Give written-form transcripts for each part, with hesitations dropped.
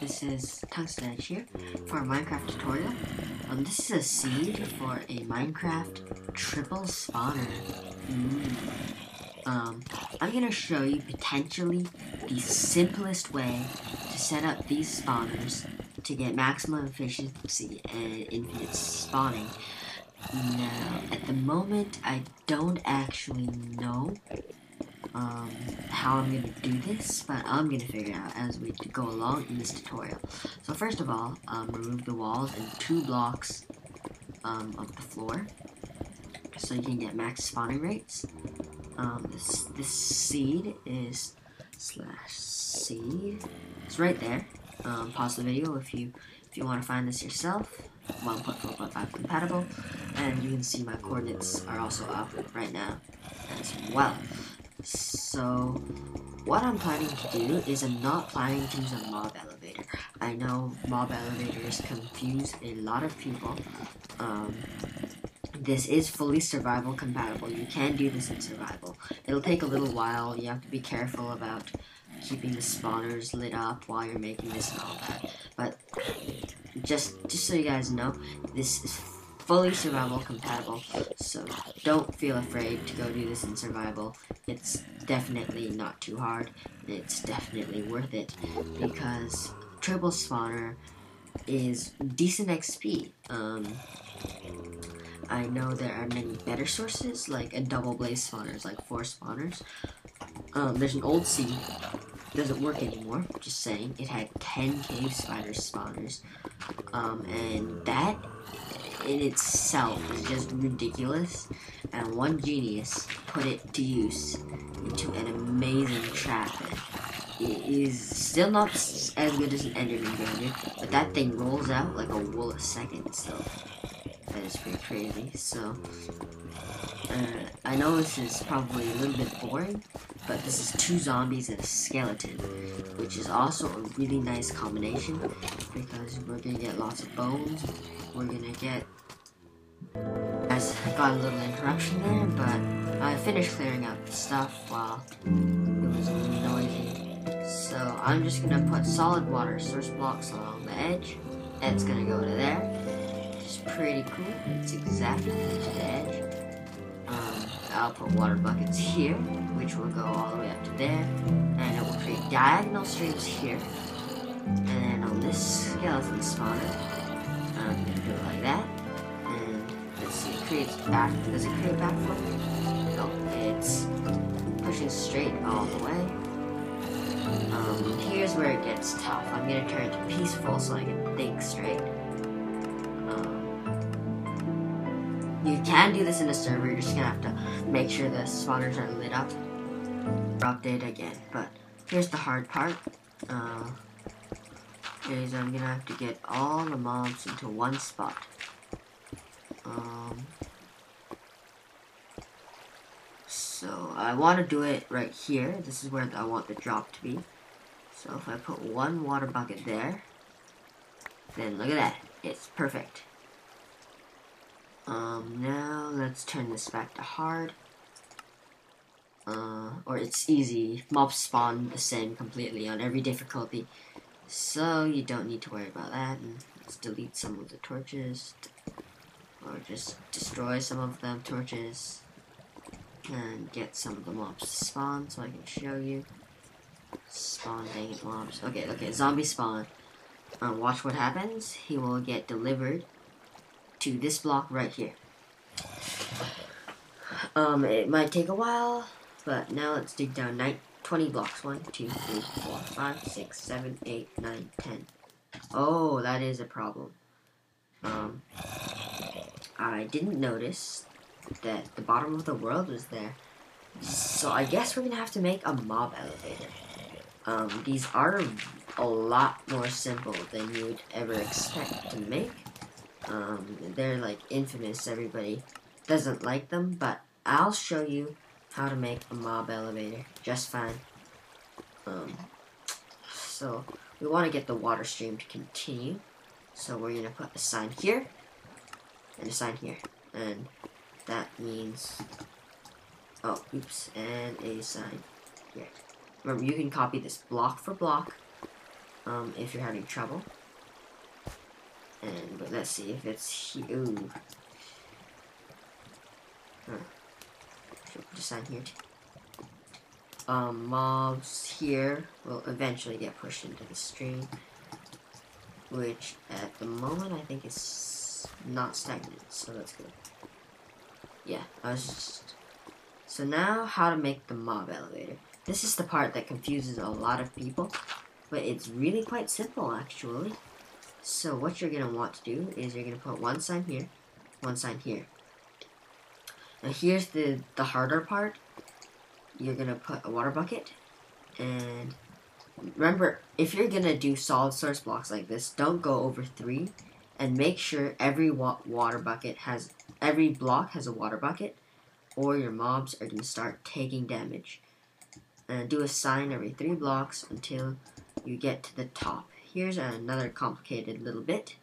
this is Tungsten Edge here for a Minecraft tutorial. This is a seed for a Minecraft triple spawner. I'm gonna show you potentially the simplest way to set up these spawners to get maximum efficiency and infinite spawning. Now, at the moment, I don't actually know how I'm going to do this, but I'm going to figure it out as we go along in this tutorial. So first of all, remove the walls and 2 blocks of the floor so you can get max spawning rates. This seed is /seed. It's right there. Pause the video if you want to find this yourself. 1.4.5 compatible, and you can see my coordinates are also up right now as well. So what I'm planning to do is I'm not planning to use a mob elevator. I know mob elevators confuse a lot of people. This is fully survival compatible. You can do this in survival. It'll take a little while. You have to be careful about keeping the spawners lit up while you're making this and all that. But just so you guys know, this is fully survival compatible, so don't feel afraid to go do this in survival. It's definitely not too hard. It's definitely worth it because triple spawner is decent XP. I know there are many better sources, like a double blaze spawners, like 4 spawners. There's an old seed. Doesn't work anymore, just saying. It had 10 cave spider spawners, and that in itself is just ridiculous, and one genius put it to use into an amazing trap. It is still not as good as an Enderman Grinder, but that thing rolls out like a wool a second, so that is pretty crazy. So I know this is probably a little bit boring, but this is 2 zombies and a skeleton, which is also a really nice combination because we're gonna get lots of bones. We're gonna get. Guys, I got a little interruption there, but I finished clearing out the stuff while it was noisy. So I'm just gonna put solid water source blocks along the edge. It's gonna go to there. It's pretty cool. It's exactly to the edge. I'll put water buckets here, which will go all the way up to there, and it will create diagonal streams here. And then on this skeleton spawner, I'm going to do it like that. And let's see, it creates back. Does it create backflow? No, it's pushing straight all the way. Here's where it gets tough. I'm going to turn it to peaceful so I can think straight. You can do this in a server, you're just gonna have to make sure the spawners are lit up. Update again, but here's the hard part. Is I'm gonna have to get all the mobs into one spot. So I want to do it right here. This is where I want the drop to be. So if I put 1 water bucket there, then look at that, it's perfect. Now let's turn this back to hard. Or it's easy. Mobs spawn the same completely on every difficulty, so you don't need to worry about that. And let's delete some of the torches, or just destroy some of them torches, and get some of the mobs to spawn so I can show you. Spawn, dang it, mobs. Okay, zombie spawn. Watch what happens. He will get delivered to this block right here. It might take a while, but now let's dig down 20 blocks. 1, 2, 3, 4, 5, 6, 7, 8, 9, 10. Oh, that is a problem. I didn't notice that the bottom of the world was there. So I guess we're gonna have to make a mob elevator. These are a lot more simple than you would ever expect to make. They're like infamous, everybody doesn't like them, but I'll show you how to make a mob elevator just fine. So we want to get the water stream to continue, so we're going to put a sign here and a sign here, and that means, oh oops, and a sign here. Remember, you can copy this block for block if you're having trouble. And but let's see if it's here. Ooh. Should put a sign here too. Mobs here will eventually get pushed into the stream, which at the moment I think is not stagnant, so that's good. Yeah, so now how to make the mob elevator. This is the part that confuses a lot of people, but it's really quite simple actually. So what you're going to want to do is you're going to put one sign here, one sign here. Now here's the harder part. You're going to put a water bucket, and remember, if you're going to do solid source blocks like this, don't go over 3, and make sure every water bucket has, every block has a water bucket, or your mobs are going to start taking damage. And do a sign every 3 blocks until you get to the top. Here's another complicated little bit.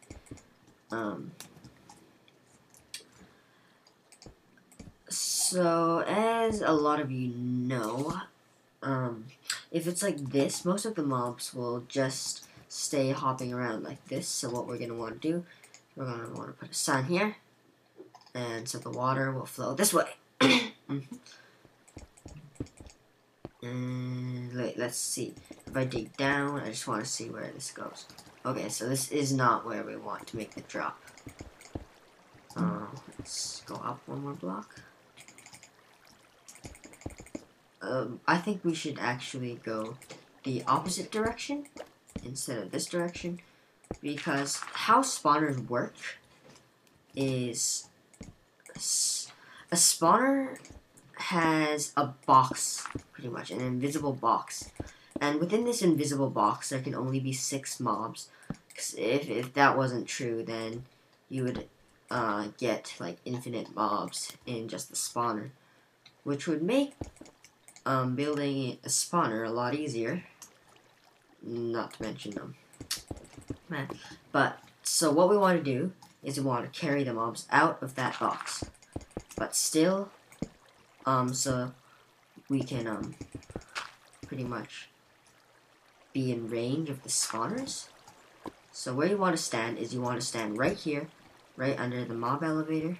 So, as a lot of you know, if it's like this, most of the mobs will just stay hopping around like this. So what we're going to want to do, we're going to want to put a sign here, and so the water will flow this way. And let's see. If I dig down, I just want to see where this goes. Okay, so this is not where we want to make the drop. Let's go up one more block. I think we should actually go the opposite direction instead of this direction, because how spawners work is a spawner has a box, pretty much, an invisible box. And within this invisible box, there can only be 6 mobs. Cause if that wasn't true, then you would get, like, infinite mobs in just the spawner. Which would make building a spawner a lot easier. Not to mention them. But, so what we want to do is we want to carry the mobs out of that box. But still, so we can, pretty much be in range of the spawners. So where you want to stand is you want to stand right here, right under the mob elevator.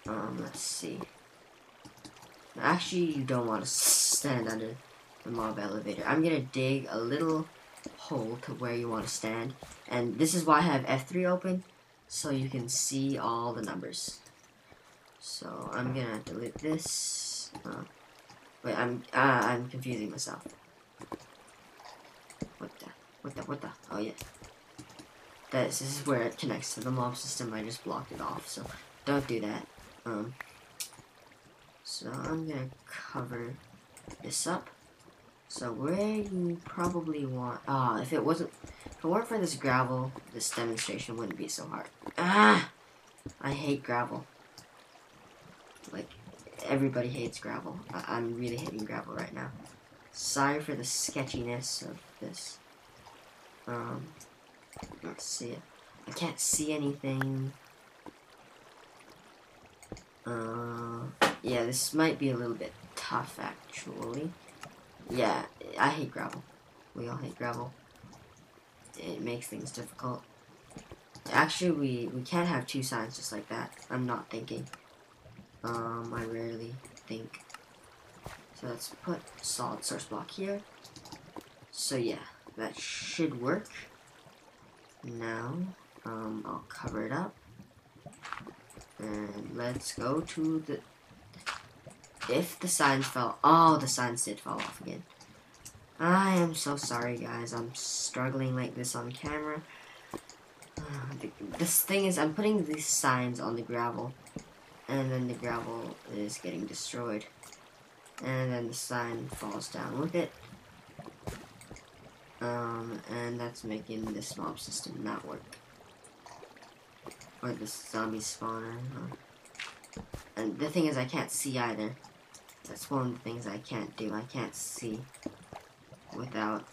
Let's see. Actually, you don't want to stand under the mob elevator. I'm going to dig a little hole to where you want to stand. And this is why I have F3 open, so you can see all the numbers. So I'm going to delete this. Wait, I'm confusing myself. What the? Oh, yeah. This is where it connects to the mob system. I just blocked it off, so don't do that. So I'm gonna cover this up. So where you probably want, if it weren't for this gravel, this demonstration wouldn't be so hard. I hate gravel. Like, everybody hates gravel. I'm really hating gravel right now. Sorry for the sketchiness of this. Let's see it. I can't see anything. Yeah, this might be a little bit tough, actually. Yeah, I hate gravel. We all hate gravel. It makes things difficult. Actually, we can't have 2 signs just like that. I'm not thinking. I rarely think. So let's put solid source block here. So yeah, that should work. Now, I'll cover it up. And let's go to the... If the signs fell... Oh, the signs did fall off again. I am so sorry, guys. I'm struggling like this on camera. This thing is, I'm putting these signs on the gravel. And then the gravel is getting destroyed. And then the sign falls down with it. And that's making this mob system not work. Or this zombie spawner. And the thing is, I can't see either. That's one of the things I can't do. I can't see without,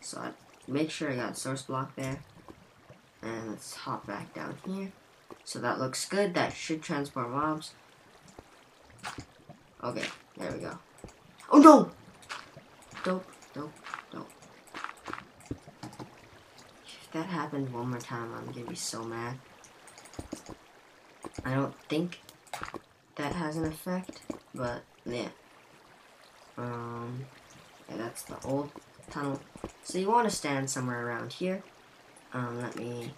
so I make sure I got source block there. And let's hop back down here. So that looks good. That should transport mobs. Okay, there we go. Oh no! Dope. that happens one more time, I'm gonna be so mad. I don't think that has an effect, but yeah. Yeah, that's the old tunnel. So you want to stand somewhere around here. Let me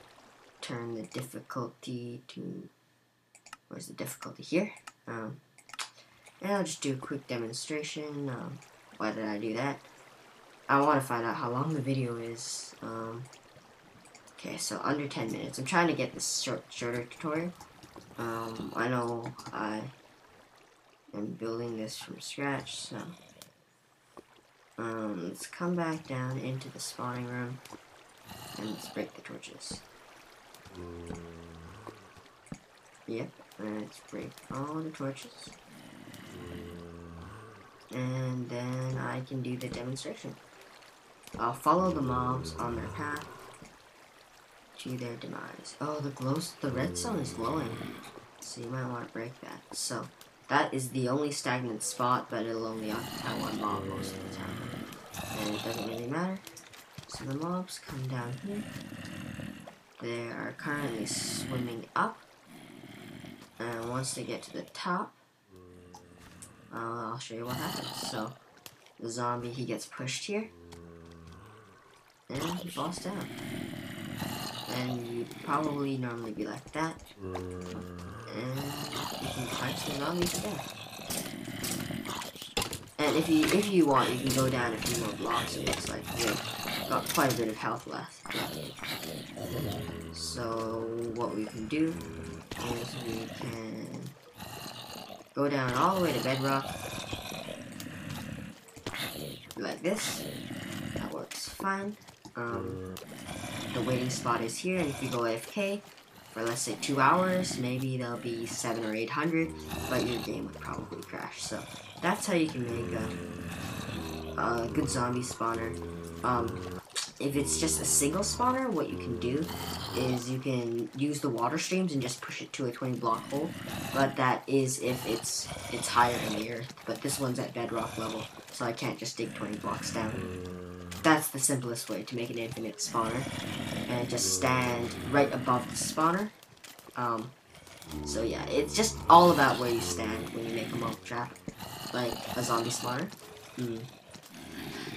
turn the difficulty to, where's the difficulty here? And I'll just do a quick demonstration. Why did I do that? I want to find out how long the video is. Okay, so under 10 minutes. I'm trying to get this shorter tutorial. I know I am building this from scratch, so let's come back down into the spawning room and let's break the torches. Yep, let's break all the torches. And then I can do the demonstration. I'll follow the mobs on their path to their demise. Oh, the redstone is glowing. So you might want to break that. So that is the only stagnant spot, but it'll only occupy one mob most of the time. And it doesn't really matter. So the mobs come down here. They are currently swimming up. And once they get to the top, I'll show you what happens. So the zombie, he gets pushed here. And he falls down. And you'd probably normally be like that. And you can punch the zombie to death. And if you want, you can go down a few more blocks. It looks like you've got quite a bit of health left. So what we can do is we can go down all the way to bedrock. Like this. That works fine. The waiting spot is here, and if you go AFK for let's say 2 hours, maybe there'll be 700 or 800, but your game would probably crash. So that's how you can make a good zombie spawner. If it's just a single spawner, what you can do is you can use the water streams and just push it to a 20 block hole, but that is if it's higher in the earth. But this one's at bedrock level, so I can't just dig 20 blocks down. That's the simplest way to make an infinite spawner, and just stand right above the spawner. So yeah, it's just all about where you stand when you make a mob trap, like a zombie spawner.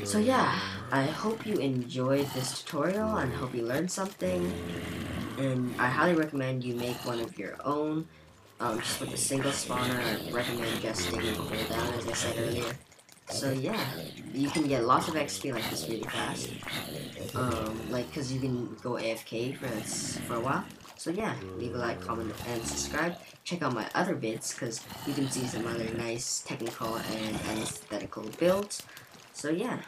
So yeah, I hope you enjoyed this tutorial and hope you learned something, and I highly recommend you make one of your own, just with a single spawner. I recommend just digging a hole down, as I said earlier. So yeah, you can get lots of XP like this really fast, cause you can go AFK for a while. So yeah, leave a like, comment, and subscribe. Check out my other vids, cause you can see some other nice technical and aesthetical builds. So yeah.